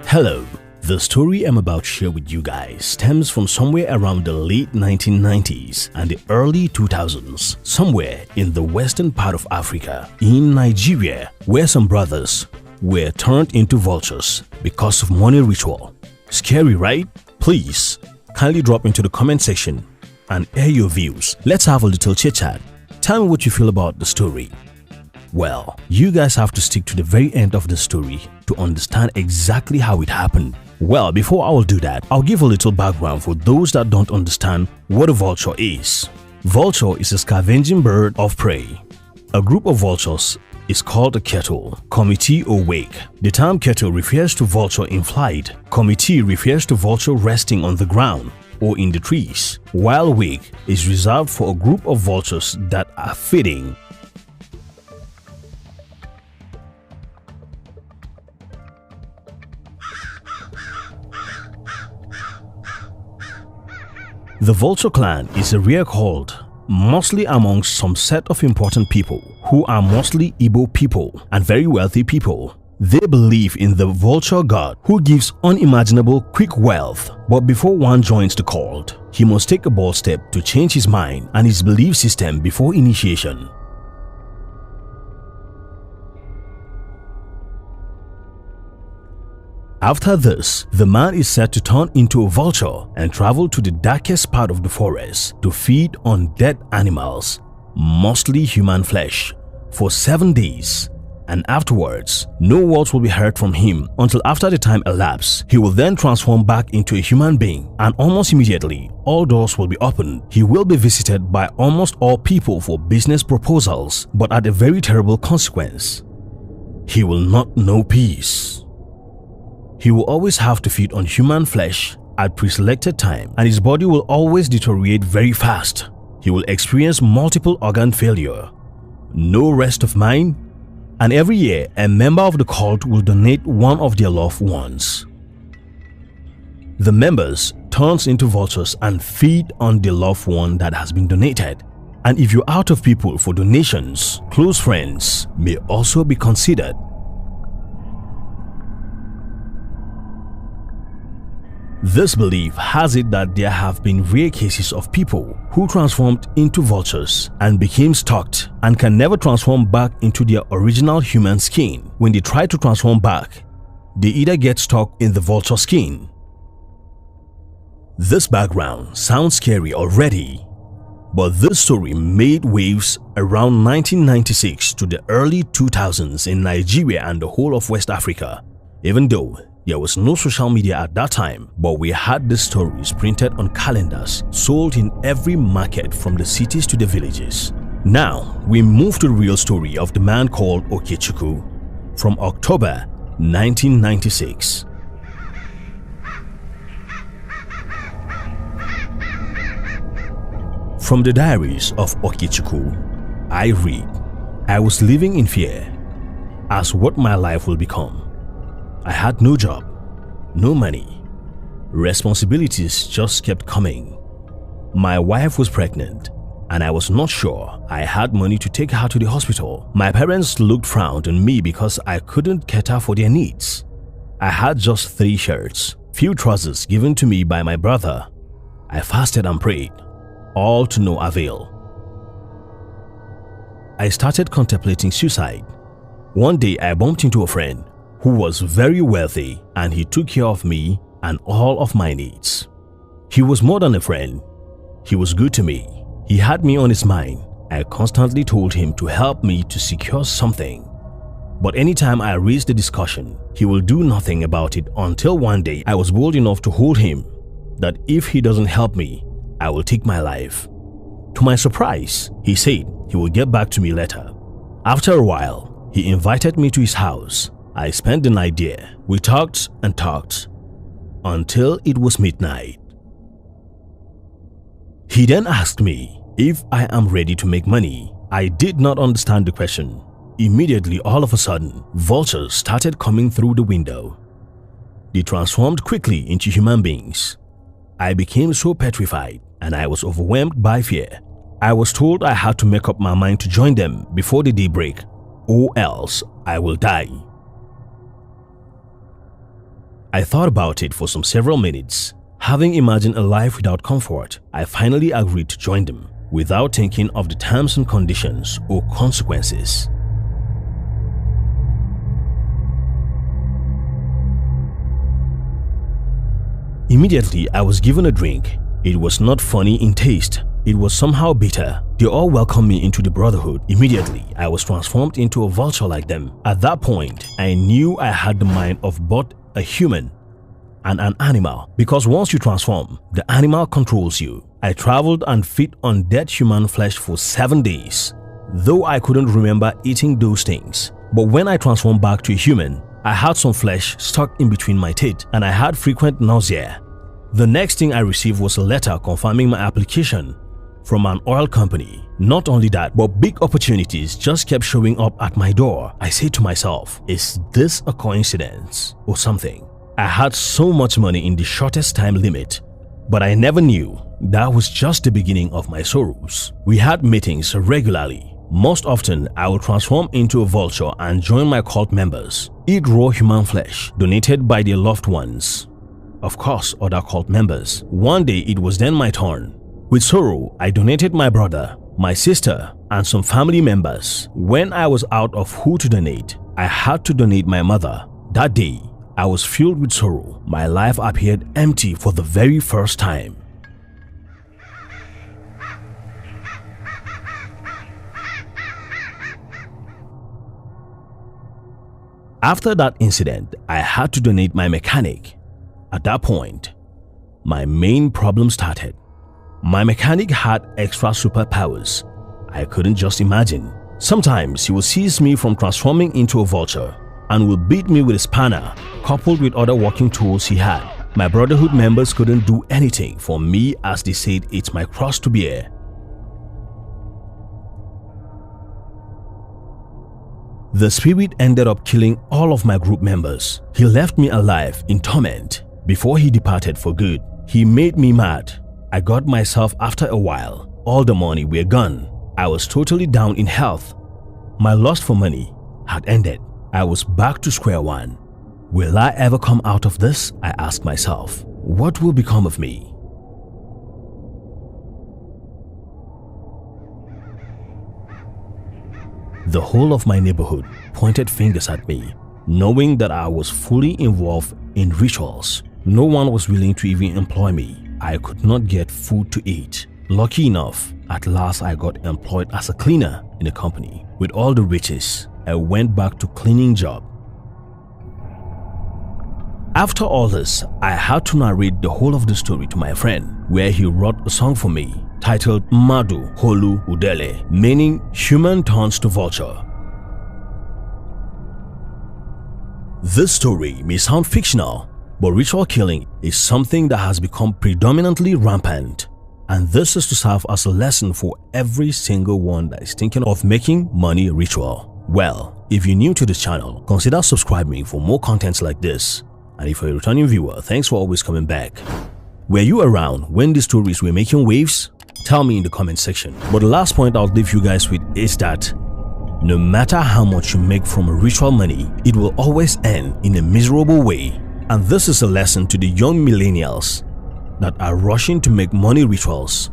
Hello, the story I'm about to share with you guys stems from somewhere around the late 1990s and the early 2000s, somewhere in the western part of Africa, in Nigeria, where some brothers were turned into vultures because of money ritual. Scary, right? Please, kindly drop into the comment section and air your views. Let's have a little chit-chat. Tell me what you feel about the story. Well, you guys have to stick to the very end of the story to understand exactly how it happened. Well, before I will do that, I'll give a little background for those that don't understand what a vulture is. Vulture is a scavenging bird of prey. A group of vultures is called a kettle, committee or wake. The term kettle refers to vulture in flight. Committee refers to vulture resting on the ground or in the trees, while wake is reserved for a group of vultures that are feeding. The vulture clan is a rare cult, mostly amongst some set of important people who are mostly Igbo people and very wealthy people. They believe in the vulture god who gives unimaginable quick wealth. But before one joins the cult, he must take a bold step to change his mind and his belief system before initiation. After this, the man is said to turn into a vulture and travel to the darkest part of the forest to feed on dead animals, mostly human flesh, for 7 days. And afterwards, no words will be heard from him until after the time elapses. He will then transform back into a human being, and almost immediately, all doors will be opened. He will be visited by almost all people for business proposals, but at a very terrible consequence. He will not know peace. He will always have to feed on human flesh at pre-selected time, and his body will always deteriorate very fast. He will experience multiple organ failure, no rest of mind, and every year a member of the cult will donate one of their loved ones. The members turns into vultures and feed on the loved one that has been donated. And if you're out of people for donations, close friends may also be considered. This belief has it that there have been rare cases of people who transformed into vultures and became stalked and can never transform back into their original human skin. When they try to transform back, they either get stuck in the vulture skin. This background sounds scary already, but this story made waves around 1996 to the early 2000s in Nigeria and the whole of West Africa. Even though there was no social media at that time, but we had the stories printed on calendars sold in every market from the cities to the villages. Now, we move to the real story of the man called Okechukwu from October 1996. From the diaries of Okechukwu, I read, I was living in fear as what my life will become. I had no job, no money. Responsibilities just kept coming. My wife was pregnant and I was not sure I had money to take her to the hospital. My parents looked frowned on me because I couldn't cater for their needs. I had just 3 shirts, few trousers given to me by my brother. I fasted and prayed, all to no avail. I started contemplating suicide. One day I bumped into a friend who was very wealthy, and he took care of me and all of my needs. He was more than a friend. He was good to me. He had me on his mind. I constantly told him to help me to secure something. But anytime I raised the discussion, he will do nothing about it until one day I was bold enough to hold him that if he doesn't help me, I will take my life. To my surprise, he said he will get back to me later. After a while, he invited me to his house. I spent the night there. We talked and talked until it was midnight. He then asked me if I am ready to make money. I did not understand the question. Immediately, all of a sudden, vultures started coming through the window. They transformed quickly into human beings. I became so petrified and I was overwhelmed by fear. I was told I had to make up my mind to join them before the daybreak, or else I will die. I thought about it for some several minutes. Having imagined a life without comfort, I finally agreed to join them without thinking of the terms and conditions or consequences. Immediately, I was given a drink. It was not funny in taste. It was somehow bitter. They all welcomed me into the brotherhood. Immediately, I was transformed into a vulture like them. At that point, I knew I had the mind of both a human and an animal, because once you transform, the animal controls you. I traveled and fed on dead human flesh for 7 days, though I couldn't remember eating those things. But when I transformed back to a human, I had some flesh stuck in between my teeth and I had frequent nausea. The next thing I received was a letter confirming my application from an oil company. Not only that, but big opportunities just kept showing up at my door. I said to myself, is this a coincidence or something? I had so much money in the shortest time limit, but I never knew that was just the beginning of my sorrows. We had meetings regularly. Most often, I would transform into a vulture and join my cult members, eat raw human flesh donated by their loved ones. Of course, other cult members. One day, it was then my turn. With sorrow, I donated my brother, my sister, and some family members. When I was out of who to donate, I had to donate my mother. That day, I was filled with sorrow. My life appeared empty for the very first time. After that incident, I had to donate my mechanic. At that point, my main problem started. My mechanic had extra superpowers I couldn't just imagine. Sometimes he would seize me from transforming into a vulture and would beat me with a spanner coupled with other working tools he had. My brotherhood members couldn't do anything for me as they said it's my cross to bear. The spirit ended up killing all of my group members. He left me alive in torment before he departed for good. He made me mad. I got myself after a while. All the money were gone. I was totally down in health. My lust for money had ended. I was back to square one. Will I ever come out of this? I asked myself. What will become of me? The whole of my neighborhood pointed fingers at me, knowing that I was fully involved in rituals. No one was willing to even employ me. I could not get food to eat. Lucky enough, at last I got employed as a cleaner in a company. With all the riches, I went back to cleaning job. After all this, I had to narrate the whole of the story to my friend, where he wrote a song for me titled Madu Holu Udele, meaning human turns to vulture. This story may sound fictional, but ritual killing is something that has become predominantly rampant. And this is to serve as a lesson for every single one that is thinking of making money ritual. Well, if you're new to this channel, consider subscribing for more contents like this. And if you're a returning viewer, thanks for always coming back. Were you around when these stories were making waves? Tell me in the comment section. But the last point I'll leave you guys with is that no matter how much you make from ritual money, it will always end in a miserable way. And this is a lesson to the young millennials that are rushing to make money rituals